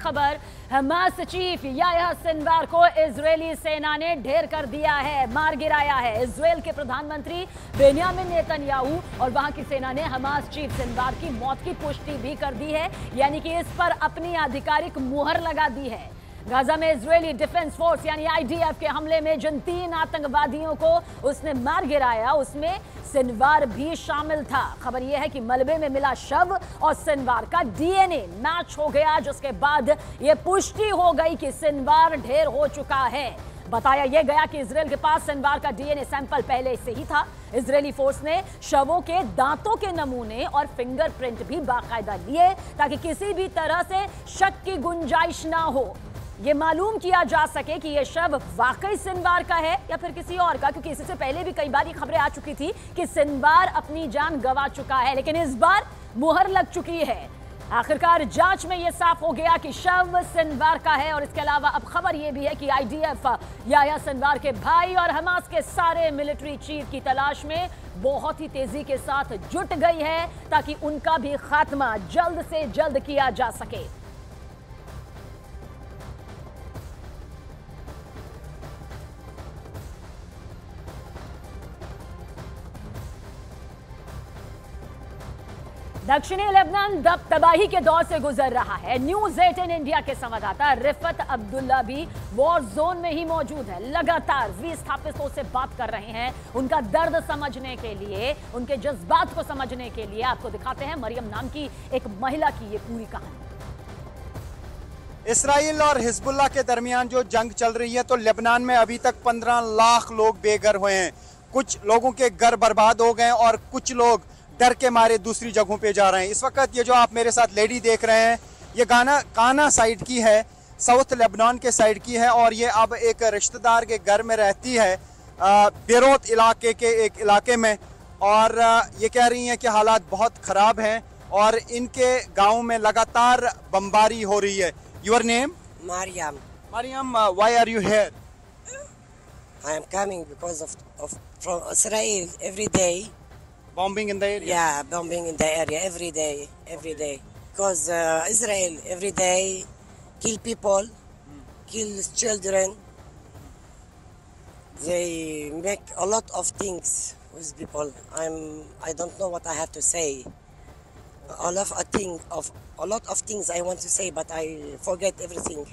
खबर, Hamas chief Yahya Sinwar को Israeli सेना ने ढेर कर दिया है, मार गिराया है। इजरायल के प्रधानमंत्री बेंयामिन नेतन्याहू और वहां की सेना ने हमास चीफ सिनवार की मौत की पुष्टि भी कर दी है, यानी कि इस पर अपनी आधिकारिक मुहर लगा दी है। गाजा में इजरायली डिफेंस फोर्स यानी आईडीएफ के हमले में जिन 3 आतंकवादियों को उसने मार गिराया उसमें सिनवार भी शामिल था। खबर यह है कि मलबे में मिला शव और सिनवार का डीएनए मैच हो गया, जिसके बाद यह पुष्टि हो गई कि सिनवार ढेर हो चुका है। बताया यह गया कि इजरायल के पास सिनवार का डीएनए सैंपल पहले से ही था। इजरायली फोर्स ने शवों के दांतों के नमूने और फिंगरप्रिंट भी बाकायदा लिए ताकि किसी भी तरह से शक की गुंजाइश ना हो, ये मालूम किया जा सके कि यह शव वाकई सिनवार का है या फिर किसी और का, क्योंकि इससे पहले भी कई बार ये खबरें आ चुकी थी कि सिनवार अपनी जान गंवा चुका है, लेकिन इस बार मुहर लग चुकी है। आखिरकार जांच में यह साफ हो गया कि शव सिनवार का है। और इसके अलावा अब खबर यह भी है कि आईडीएफ याह्या सिनवार के भाई और हमास के सारे मिलिट्री चीफ की तलाश में बहुत ही तेजी के साथ जुट गई है ताकि उनका भी खात्मा जल्द से जल्द किया जा सके। दक्षिणी लेबनान तबाही के दौर से गुजर रहा है। न्यूज़ 18 इंडिया के संवाददाता रिफत अब्दुल्ला भी वॉर जोन में ही मौजूद है। लगातार विस्थापितों से बात कर रहे हैं, उनका दर्द समझने के लिए, उनके जज्बात को समझने के लिए। आपको दिखाते हैं मरियम नाम की एक महिला की ये पूरी कहानी। इसराइल और हिजबुल्लाह के दरमियान जो जंग चल रही है, तो लेबनान में अभी तक 15 लाख लोग बेघर हुए हैं। कुछ लोगों के घर बर्बाद हो गए और कुछ लोग डर के मारे दूसरी जगहों पे जा रहे हैं। इस वक्त ये जो आप मेरे साथ लेडी देख रहे हैं, ये काना साइड की है, साउथ लेबनान के साइड की है, और ये अब एक रिश्तेदार के घर में रहती है बेरोत इलाके के एक इलाके में। और ये कह रही हैं कि हालात बहुत ख़राब हैं और इनके गांव में लगातार बमबारी हो रही है। Your name? Mariam. Mariam, why are you here? I am coming because of from Israel every day. Bombing in the area? Yeah, bombing in the area every day. Because Israel every day kill people, kill children. They make a lot of things with people. I don't know what I have to say. A lot of things I want to say, but I forget everything.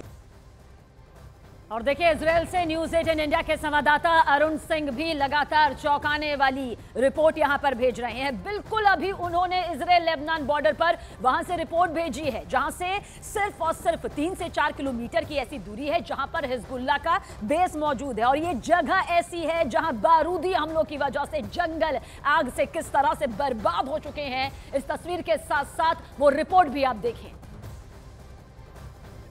और देखिए, Israel से news 18 India के संवाददाता अरुण सिंह भी लगातार चौंकाने वाली report यहां पर भेज रहे हैं। बिल्कुल अभी उन्होंने इजरायल लेबनान बॉर्डर पर वहां से रिपोर्ट भेजी है, जहां से सिर्फ और सिर्फ 3 से 4 किलोमीटर की ऐसी दूरी है जहां पर हिजबुल्लाह का बेस मौजूद है। और ये जगह ऐसी है जहां बारूदी हमलों की वजह से जंगल आग से किस तरह से बर्बाद हो चुके हैं। इस तस्वीर के साथ साथ वो रिपोर्ट भी आप देखें।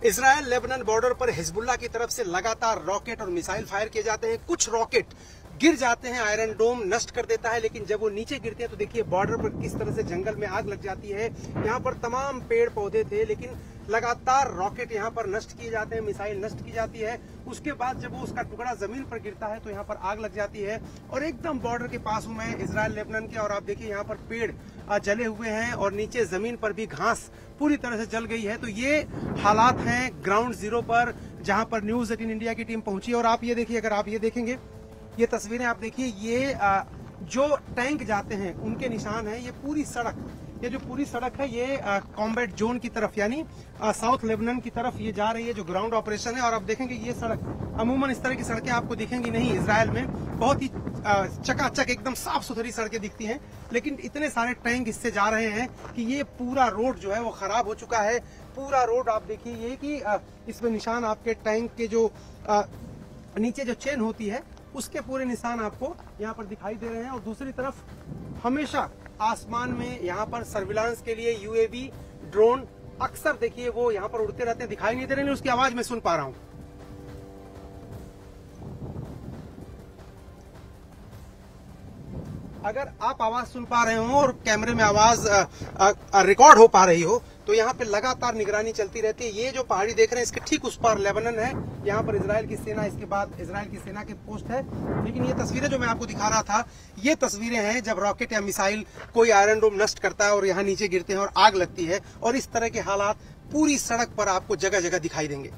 इजरायल लेबनान बॉर्डर पर हिजबुल्लाह की तरफ से लगातार रॉकेट और मिसाइल फायर किए जाते हैं। कुछ रॉकेट गिर जाते हैं, आयरन डोम नष्ट कर देता है, लेकिन जब वो नीचे गिरते हैं तो देखिए बॉर्डर पर किस तरह से जंगल में आग लग जाती है। यहाँ पर तमाम पेड़ पौधे थे, लेकिन लगातार रॉकेट यहाँ पर नष्ट किए जाते हैं, मिसाइल नष्ट की जाती है। उसके बाद जब वो उसका टुकड़ा जमीन पर गिरता है तो यहाँ पर आग लग जाती है। और एकदम बॉर्डर के पास हूँ मैं इजरायल लेबनान के, और आप देखिए यहाँ पर पेड़ जले हुए हैं और नीचे जमीन पर भी घास पूरी तरह से जल गई है। तो ये हालात हैं ग्राउंड जीरो पर, जहां पर न्यूज़ 18 इंडिया की टीम पहुंची। और आप ये देखिए, अगर आप ये देखेंगे, ये तस्वीरें आप देखिए, ये जो टैंक जाते हैं उनके निशान हैं। ये पूरी सड़क, ये जो पूरी सड़क है, ये कॉम्बैट जोन की तरफ यानी साउथ लेबनान की तरफ ये जा रही है, जो ग्राउंड ऑपरेशन है। और आप देखेंगे ये सड़क, अमूमन इस तरह की सड़कें आपको दिखेंगी नहीं इजरायल में। बहुत ही चकाचक एकदम साफ सुथरी सड़कें दिखती हैं, लेकिन इतने सारे टैंक इससे जा रहे हैं कि ये पूरा रोड जो है वो खराब हो चुका है। पूरा रोड आप देखिए, ये कि इसमें निशान आपके टैंक के जो नीचे जो चेन होती है उसके पूरे निशान आपको यहाँ पर दिखाई दे रहे हैं। और दूसरी तरफ हमेशा आसमान में यहाँ पर सर्विलांस के लिए यूएवी ड्रोन अक्सर देखिए वो यहाँ पर उड़ते रहते हैं, दिखाई नहीं दे रहे, उसकी आवाज मैं सुन पा रहा हूँ। अगर आप आवाज सुन पा रहे हो और कैमरे में आवाज रिकॉर्ड हो पा रही हो तो यहाँ पे लगातार निगरानी चलती रहती है। ये जो पहाड़ी देख रहे हैं इसके ठीक उस पार लेबनान है, यहाँ पर इजराइल की सेना, इसके बाद इजराइल की सेना के पोस्ट है। लेकिन ये तस्वीरें जो मैं आपको दिखा रहा था, ये तस्वीरें हैं जब रॉकेट या मिसाइल कोई आयरन डोम नष्ट करता है और यहाँ नीचे गिरते हैं और आग लगती है। और इस तरह के हालात पूरी सड़क पर आपको जगह जगह दिखाई देंगे।